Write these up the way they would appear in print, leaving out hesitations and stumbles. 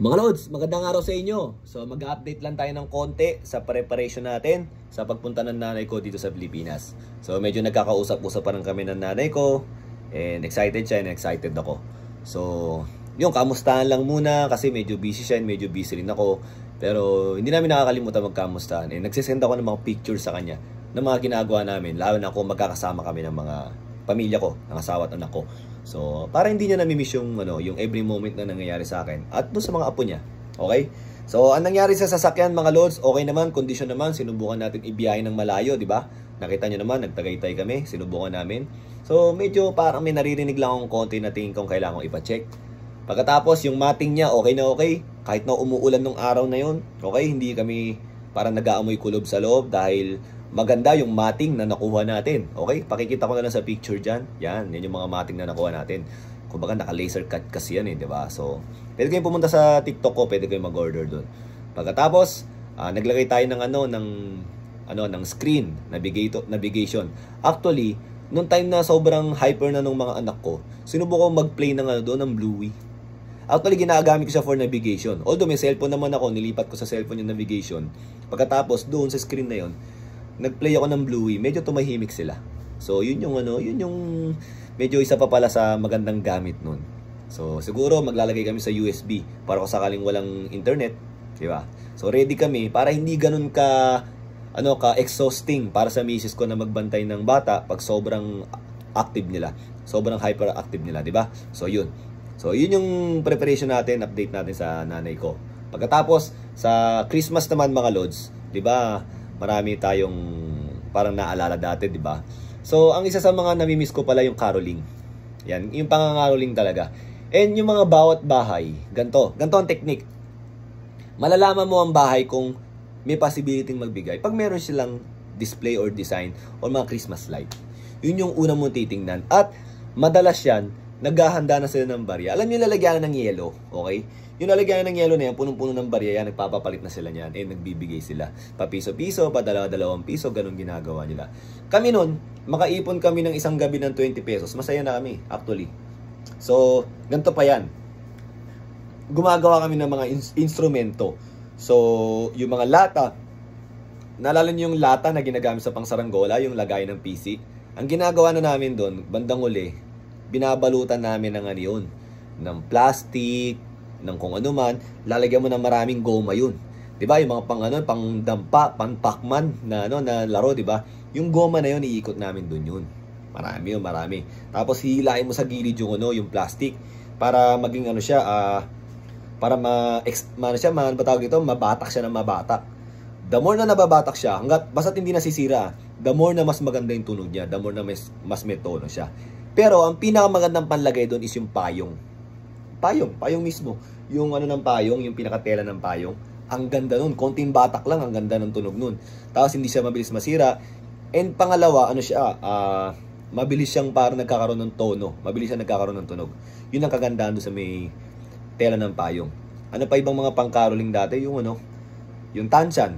Mga Lods, magandang araw sa inyo. So mag-update lang tayo ng konti sa preparation natin sa pagpunta ng nanay ko dito sa Pilipinas. So medyo nagkakausap-usap pa rin kami ng nanay ko and excited siya and excited ako. So yung kamustahan lang muna kasi medyo busy siya and medyo busy rin ako. Pero hindi namin nakakalimutan magkamustahan. And nagsisend ako ng mga pictures sa kanya ng mga ginagawa namin. Lalo na kung magkakasama kami ng mga pamilya ko, ng asawa at anak ko. So, para hindi niya nami-miss yung, yung every moment na nangyayari sa akin at doon sa mga apo niya. Okay? So, ang nangyari sa sasakyan mga Lods, okay naman, kondisyon naman, sinubukan natin ibiyahe ng malayo, di ba? Nakita niyo naman, nagtagaytay kami, sinubukan namin. So, medyo parang may naririnig lang akong konti na tingin kong kailangan kong ipacheck. Pagkatapos, yung mating niya, okay na okay. Kahit na umuulan nung araw na yun, okay, hindi kami parang nag-aamoy kulob sa loob dahil maganda yung mating na nakuha natin. Okay? Pakikita ko na lang sa picture dyan. Yan yung mga mating na nakuha natin. Kumbaga naka-laser cut kasi yan di ba? So, pwede kayong pumunta sa TikTok ko, pwede kayong mag-order doon. Pagkatapos, naglagay tayo ng ng screen, navigation. Actually, nung time na sobrang hyper na nung mga anak ko, sinubukan ko mag-play ng doon ng Bluey. Actually, ginagamit ko siya for navigation. Although may cellphone naman ako, nilipat ko sa cellphone yung navigation. Pagkatapos, doon sa screen na yon, nag-play ako ng Bluey, medyo tumahimik sila. So, yun yung medyo isa pa pala sa magandang gamit nun. So, siguro maglalagay kami sa USB para kung sakaling walang internet, di ba? So, ready kami para hindi ganun ka-exhausting para sa misis ko na magbantay ng bata pag sobrang active nila. Sobrang hyperactive nila, di ba? So, yun. So, yun yung preparation natin, update natin sa nanay ko. Pagkatapos, sa Christmas naman mga Lods, di ba? Marami tayong parang naalala dati, di ba? So, ang isa sa mga nami-miss ko pala yung caroling. Yan, yung pangangaroling talaga. And yung mga bawat bahay, ganito ang technique. Malalaman mo ang bahay kung may possibility magbigay pag meron silang display or design or mga Christmas light. Yun yung unang mong titingnan. At madalas yan, naghahanda na sila ng barya. Alam niyo, lalagyan ng yelo, okay? Yung lalagyan ng yelo na yan, punong-puno ng barya yan, nagpapapalit na sila niyan, nagbibigay sila. Pa piso-piso, pa dalawa-dalawang piso, ganun ginagawa nila. Kami nun, makaipon kami ng isang gabi ng 20 pesos. Masaya na kami, actually. So, ganito pa yan. Gumagawa kami ng mga instrumento. So, yung mga lata, naalala niyo yung lata na ginagamit sa pangsaranggola, yung lagay ng PC? Ang ginagawa na namin doon, bandang uli, binabalutan namin ng yun, ng plastic, ng kung ano man, lalagyan mo ng maraming goma yun. 'Di ba? Yung mga pangdampa, pang-Pac-Man na na laro, 'di ba? Yung goma na yun iikot namin doon yun. Marami. Tapos hihilain mo sa gilid yung yung plastic para maging para mabatak siya ng mabatak. The more na nababatak siya, basta't hindi nasisira, the more na mas maganda yung tunog niya, the more na mas may tono siya. Pero ang pinakamagandang panlagay doon is yung payong. Payong mismo. Yung ng payong, yung pinakatela ng payong. Ang ganda nun. Konting batak lang, ang ganda ng tunog nun. Tapos hindi siya mabilis masira. And pangalawa, mabilis siyang parang nagkakaroon ng tono. Mabilis siyang nagkakaroon ng tunog. Yun ang kagandahan doon sa may tela ng payong. Ano pa ibang mga pangkaroling dati? Yung tansyan.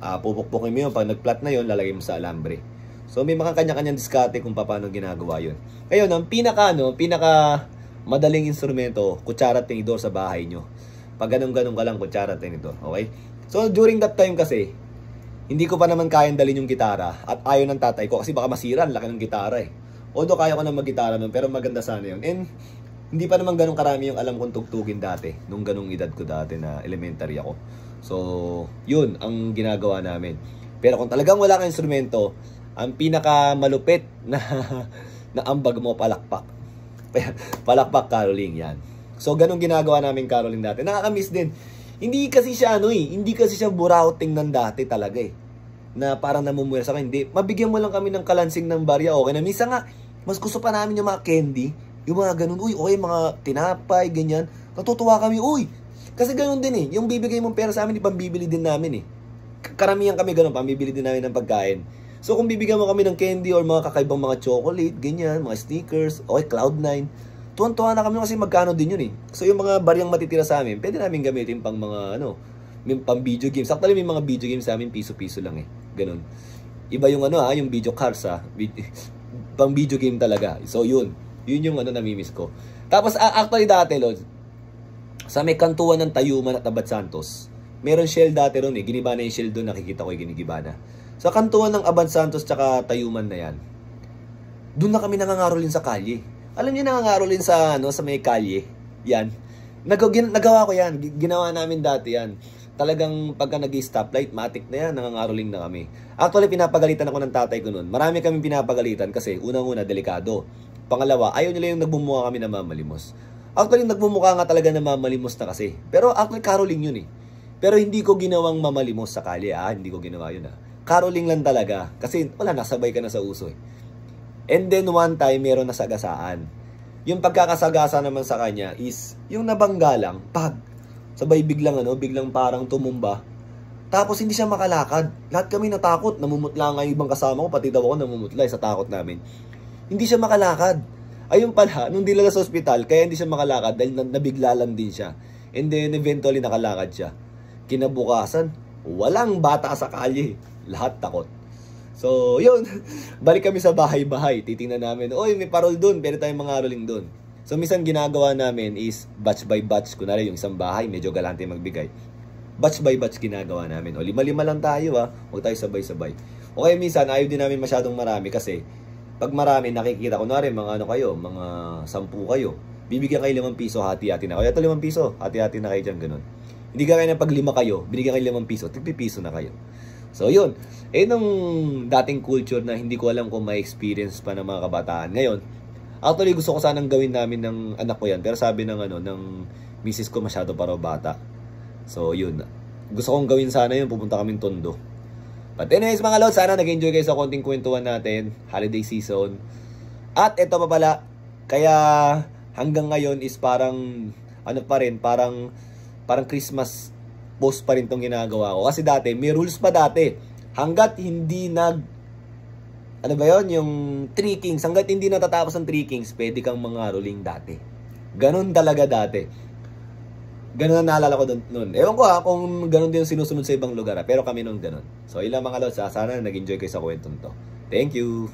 Pupukpukin mo yun. Pag nag-flat na yun, lalagay mo sa alambre. So may mga kanya-kanyang diskarte kung paano ginagawa yun. Ngayon, ang pinaka madaling instrumento, kutsara at tinidor sa bahay nyo. Pag ganun-ganun ka lang, kutsara at tinidor. Okay? So, during that time kasi, hindi ko pa naman kayang dalhin yung gitara at ayaw ng tatay ko kasi baka masira, ang laki ng gitara Although kaya ko na mag-gitara nun, pero maganda sana yun. And hindi pa naman ganun karami yung alam kong tugtugin dati, nung ganung edad ko dati na elementary ako. So, yun ang ginagawa namin. Pero kung talagang wala kang instrumento, ang pinaka malupit na ambag mo, palakpak. Palakpak caroling yan. So ganun ginagawa namin caroling dati. Nakaka-miss din. Hindi kasi siya hindi kasi siya buraot tingnan dati talaga Na parang namumuya sa akin. Hindi, mabigyan mo lang kami ng kalansing ng barya. Okay na. Minsan nga, mas gusto pa namin yung mga candy. Yung mga ganun. Uy, okay, mga tinapay, ganyan. Natutuwa kami. Uy, kasi ganun din Yung bibigay mong pera sa amin, pambibili din namin Karamihan kami ganun, pambibili din namin ng pagkain. So kung bibigyan mo kami ng candy or mga kakaibang mga chocolate, ganyan, mga sneakers, okay, Cloud9, tuwan-tuwa na kami kasi magkano din yun So yung mga baryang matitira sa amin, pwede namin gamitin pang mga pang video games. Actually may mga video games sa amin, piso-piso lang Ganun. Iba yung yung video cars pang video game talaga. So yun yung nami-miss ko. Tapos actually dati, Lord, Sa may kantuan ng Tayuman at Abad Santos, meron shell dati ron eh. Giniba na yung shell doon, nakikita ko yung ginigiba na. Sa kantuan ng Abad Santos tsaka Tayuman na yan, doon na kami nangangarolin sa kalye. Alam niyo nangangarolin sa, sa may kalye? Yan. Nagawa ko yan. Ginawa namin dati yan. Talagang pagka nag-stoplight, matik na yan, nangangaroling na kami. Actually, pinapagalitan ako ng tatay ko noon. Marami kaming pinapagalitan kasi unang-una, delikado. Pangalawa, ayaw nila yung nagbumukha kami na mamalimos. Actually, nagbumukha nga talaga na mamalimos na kasi. Pero actually, caroling yun eh. Pero hindi ko ginawang mamalimos sa kalye. Hindi ko ginawa yun Caroling lang talaga. Kasi wala, nasabay ka na sa uso eh. And then one time, meron na sagasaan. Yung pagkakasagasa naman sa kanya is, yung nabangga lang, sabay biglang biglang parang tumumba. Tapos hindi siya makalakad. Lahat kami natakot, namumutla nga yung ibang kasama ko, pati daw ako namumutla sa takot namin. Hindi siya makalakad. Ayun pala, nung dinala sa ospital, kaya hindi siya makalakad dahil nabigla lang din siya. And then eventually nakalakad siya. Kinabukasan, walang bata sa kalye. Lahat takot. So, yun. Balik kami sa bahay-bahay. Titingnan namin, oy, may parol dun. Pwede tayong mangaroling dun. So, minsan ginagawa namin is batch by batch. Kunwari, yung isang bahay, medyo galante magbigay. Batch by batch ginagawa namin. O, 5-5 lang tayo, Huwag tayo sabay-sabay. O kaya minsan, ayaw din namin masyadong marami kasi pag marami, nakikita, kunwari, mga kayo, mga 10 kayo. Bibigyan kayo 5 piso, hati-hati na kayo. Ito 5 piso, hati-hati na kayo dyan, ganun. Hindi ka kaya na pag 5 kayo, binigyan kayo 5 piso, tigpi-piso na kayo. So, yun. Nung dating culture na hindi ko alam kung may experience pa ng mga kabataan. Ngayon, actually gusto ko sanang gawin namin ng anak ko yan. Pero sabi ng misis ko masyado para bata. So, yun. Gusto kong gawin sana yun. Pupunta kaming Tondo. But anyways, mga lods, sana nag-enjoy kayo sa konting kwentuhan natin. Holiday season. At ito pa pala. Kaya hanggang ngayon is parang, pa rin, parang Christmas post pa rin tong ginagawa ko. Kasi dati, may rules pa dati. Hanggat hindi yung 3 Kings, hanggat hindi natatapos ang 3 Kings, pwede kang mangaroling dati. Ganon talaga dati. Ganon na naalala ko noon. Ewan ko kung ganon din sinusunod sa ibang lugar. Pero kami noon ganon. So, ilang mga lods, sana nag-enjoy kayo sa kwentong to. Thank you!